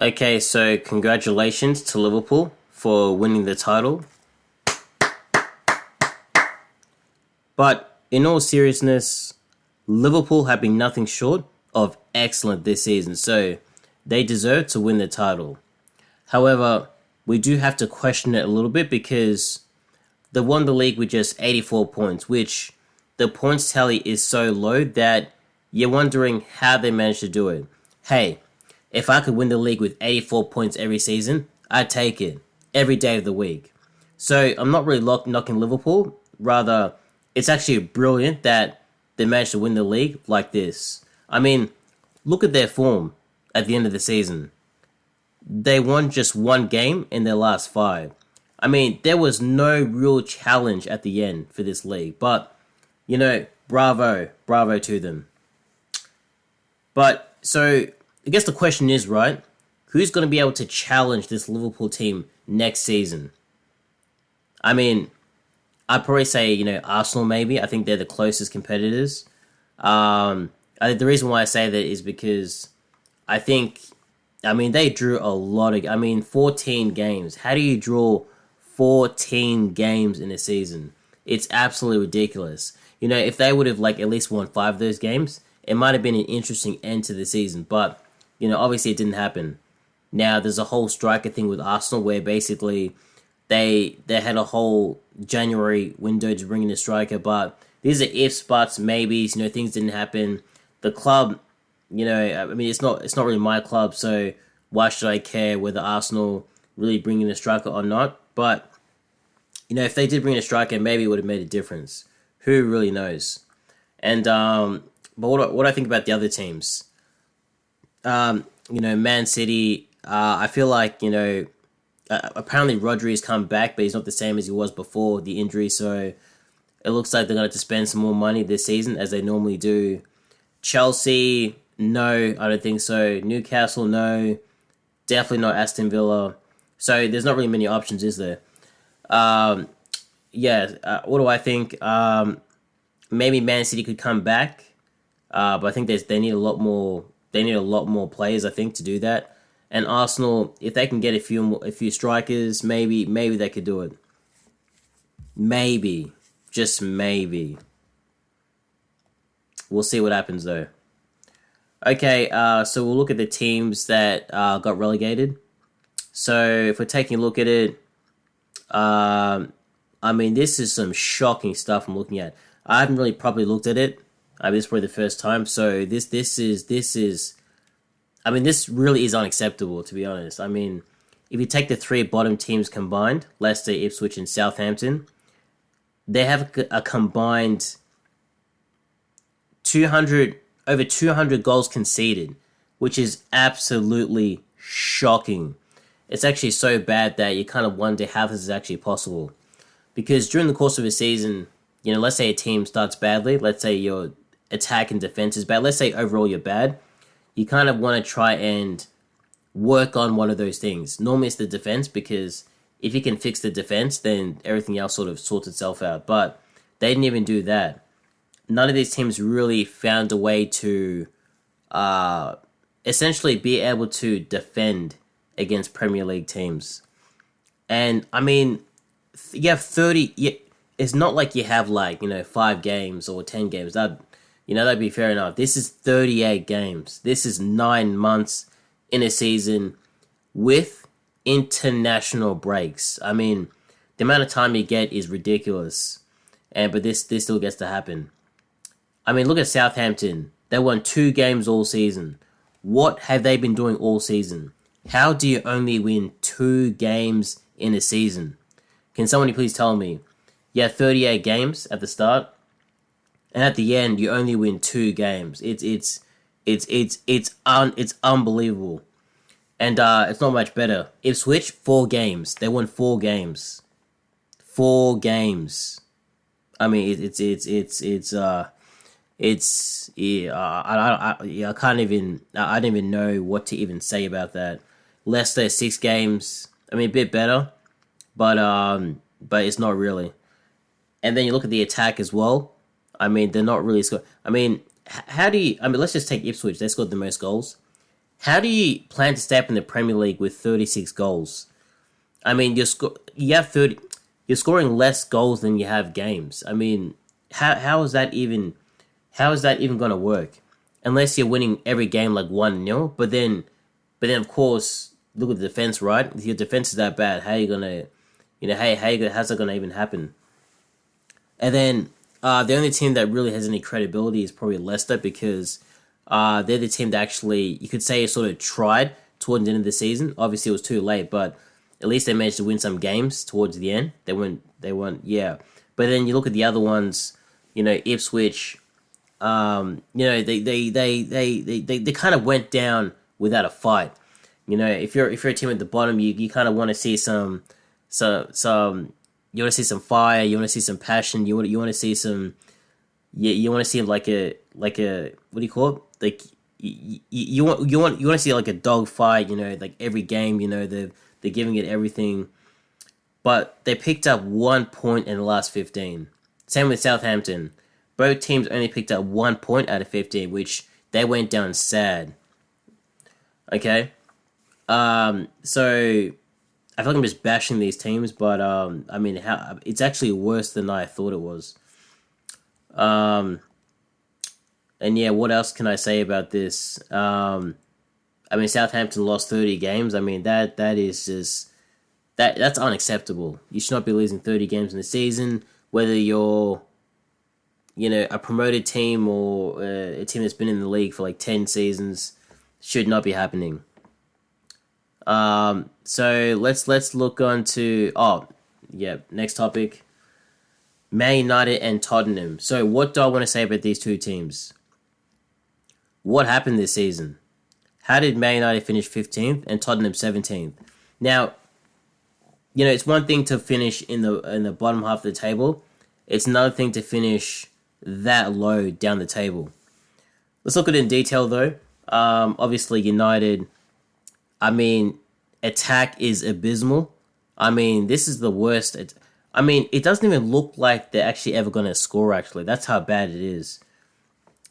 Okay, so congratulations to Liverpool for winning the title. But in all seriousness, Liverpool have been nothing short of excellent this season, so they deserve to win the title. However, we do have to question it a little bit because they won the league with just 84 points, which the points tally is so low that you're wondering how they managed to do it. Hey, if I could win the league with 84 points every season, I'd take it every day of the week. So I'm not really knocking Liverpool. Rather, it's actually brilliant that they managed to win the league like this. I mean, look at their form at the end of the season. They won just one game in their last five. I mean, there was no real challenge at the end for this league. But, bravo to them. But, so, I guess the question is, right, who's going to be able to challenge this Liverpool team next season? I mean, I'd probably say, Arsenal maybe. I think they're the closest competitors. I think the reason why I say that is because they drew a lot of, 14 games. How do you draw 14 games in a season? It's absolutely ridiculous. If they would have, at least won 5 of those games, it might have been an interesting end to the season. But, obviously it didn't happen. Now, there's a whole striker thing with Arsenal where basically they had a whole January window to bring in a striker, but these are ifs, buts, maybes. Things didn't happen. The club, it's not really my club, so why should I care whether Arsenal really bring in a striker or not? But if they did bring in a striker, maybe it would have made a difference. Who really knows? And but what I think about the other teams, Man City. I feel like apparently Rodri has come back, but he's not the same as he was before the injury. So it looks like they're going to have to spend some more money this season, as they normally do. Chelsea, no, I don't think so. Newcastle, no. Definitely not Aston Villa. So there's not really many options, is there? What do I think? Maybe Man City could come back, but I think they need a lot more. They need a lot more players, I think, to do that. And Arsenal, if they can get a few strikers, maybe they could do it. Maybe, just maybe. We'll see what happens though. Okay, so we'll look at the teams that got relegated. So if we're taking a look at it, this is some shocking stuff I'm looking at. I haven't really properly looked at it. This is probably the first time. So this really is unacceptable, to be honest. If you take the 3 bottom teams combined, Leicester, Ipswich, and Southampton, they have a combined over 200 goals conceded, which is absolutely shocking. It's actually so bad that you kind of wonder how this is actually possible. Because during the course of a season, let's say a team starts badly, let's say your attack and defense is bad, let's say overall you're bad, you kind of want to try and work on one of those things. Normally it's the defense, because if you can fix the defense, then everything else sort of sorts itself out. But they didn't even do that. None of these teams really found a way to essentially be able to defend against Premier League teams. And you have 30. It's not like you have 5 games or 10 games. That'd be fair enough. This is 38 games. This is 9 months in a season with international breaks. The amount of time you get is ridiculous. But this still gets to happen. Look at Southampton. They won 2 games all season. What have they been doing all season? How do you only win 2 games in a season? Can somebody please tell me? You have 38 games at the start, and at the end you only win 2 games. It's unbelievable. And it's not much better. Ipswich, 4 games. They won 4 games. 4 games. I can't even. I don't even know what to even say about that. Leicester, 6 games. A bit better, but it's not really. And then you look at the attack as well. They're not really scoring. How do you? Let's just take Ipswich. They scored the most goals. How do you plan to stay up in the Premier League with 36 goals? I mean, you have 30. You're scoring less goals than you have games. I mean, how is that even? How is that even going to work? Unless you're winning every game like 1-0, but then of course look at the defense, right? If your defense is that bad, how are you gonna, how's that gonna even happen? And then the only team that really has any credibility is probably Leicester because they're the team that actually you could say sort of tried towards the end of the season. Obviously, it was too late, but at least they managed to win some games towards the end. They went, yeah. But then you look at the other ones, Ipswich. They kind of went down without a fight. If you're a team at the bottom, you kind of want to see some you want to see some fire, you want to see some passion, you want to see some you want to see like a what do you call it? Like you want to see like a dog fight, like every game, they're giving it everything. But they picked up 1 point in the last 15. Same with Southampton. Both teams only picked up 1 point out of 15, which they went down sad. Okay? So I feel like I'm just bashing these teams, but I mean, it's actually worse than I thought it was. And yeah, what else can I say about this? I mean, Southampton lost 30 games. I mean, that is just that's unacceptable. You should not be losing 30 games in the season, whether you're a promoted team or a team that's been in the league for like 10 seasons. Should not be happening. So let's look on to next topic. Man United and Tottenham. So what do I want to say about these two teams? What happened this season? How did Man United finish 15th and Tottenham 17th? Now, it's one thing to finish in the bottom half of the table. It's another thing to finish that low down the table. Let's look at it in detail though. Obviously United, I mean, attack is abysmal. I mean, this is the worst. It doesn't even look like they're actually ever going to score, actually. That's how bad it is.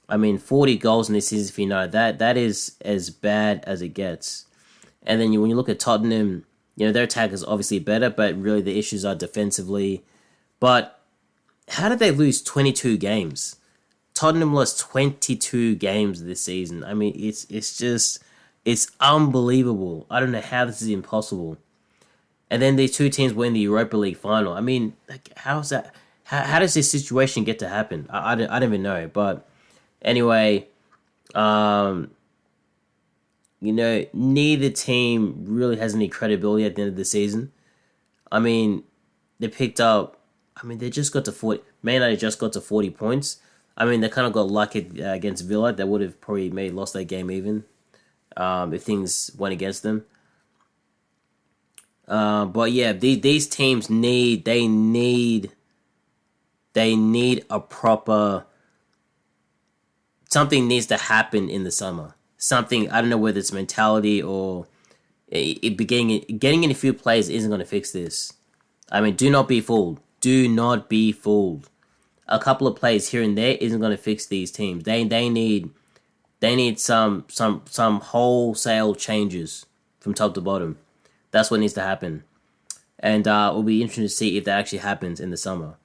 I mean, 40 goals in this season for United, that is as bad as it gets. And then when you look at Tottenham, their attack is obviously better, but really the issues are defensively. But how did they lose 22 games? Tottenham lost 22 games this season. I mean, it's unbelievable. I don't know how this is impossible. And then these two teams win the Europa League final. I mean, like, how's that? How does this situation get to happen? I don't even know. But anyway, neither team really has any credibility at the end of the season. I mean, they just got to 40. Man United just got to 40 points. I mean, they kind of got lucky against Villa. That would have probably lost that game even if things went against them. But yeah, these teams need a proper. Something needs to happen in the summer. Something, I don't know whether it's mentality or getting in a few players isn't going to fix this. I mean, do not be fooled. Do not be fooled. A couple of plays here and there isn't going to fix these teams. They need some wholesale changes from top to bottom. That's what needs to happen, and it'll be interesting to see if that actually happens in the summer.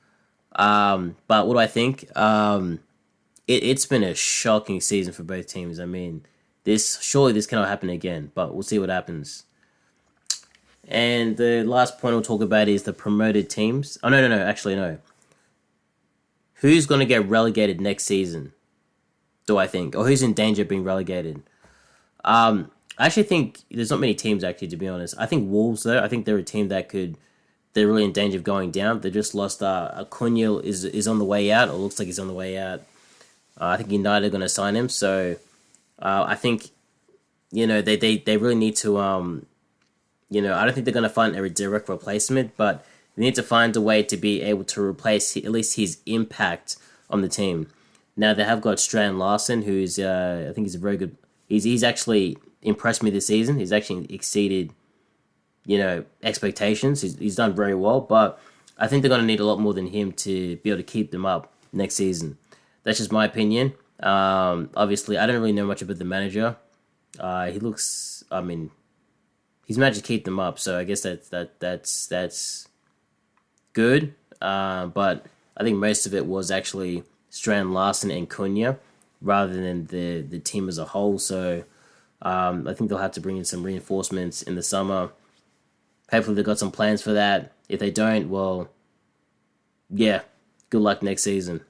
But what do I think? It's been a shocking season for both teams. I mean, surely this cannot happen again, but we'll see what happens. And the last point we'll talk about is the promoted teams. Oh, no, actually, no. Who's going to get relegated next season, do I think? Or who's in danger of being relegated? I actually think there's not many teams, actually, to be honest. I think Wolves, though, I think they're a team they're really in danger of going down. They just lost, Acuna is on the way out, or looks like he's on the way out. I think United are going to sign him, so I think, they really need to, I don't think they're going to find a direct replacement, but they need to find a way to be able to replace at least his impact on the team. Now, they have got Strand Larson, who's, I think he's a very good, he's actually impressed me this season. He's actually exceeded, expectations. He's done very well, but I think they're going to need a lot more than him to be able to keep them up next season. That's just my opinion. Obviously, I don't really know much about the manager. He looks. I mean, he's managed to keep them up, so I guess that's good. But I think most of it was actually Strand Larson and Cunha rather than the team as a whole. So I think they'll have to bring in some reinforcements in the summer. Hopefully they've got some plans for that. If they don't, well, yeah, good luck next season.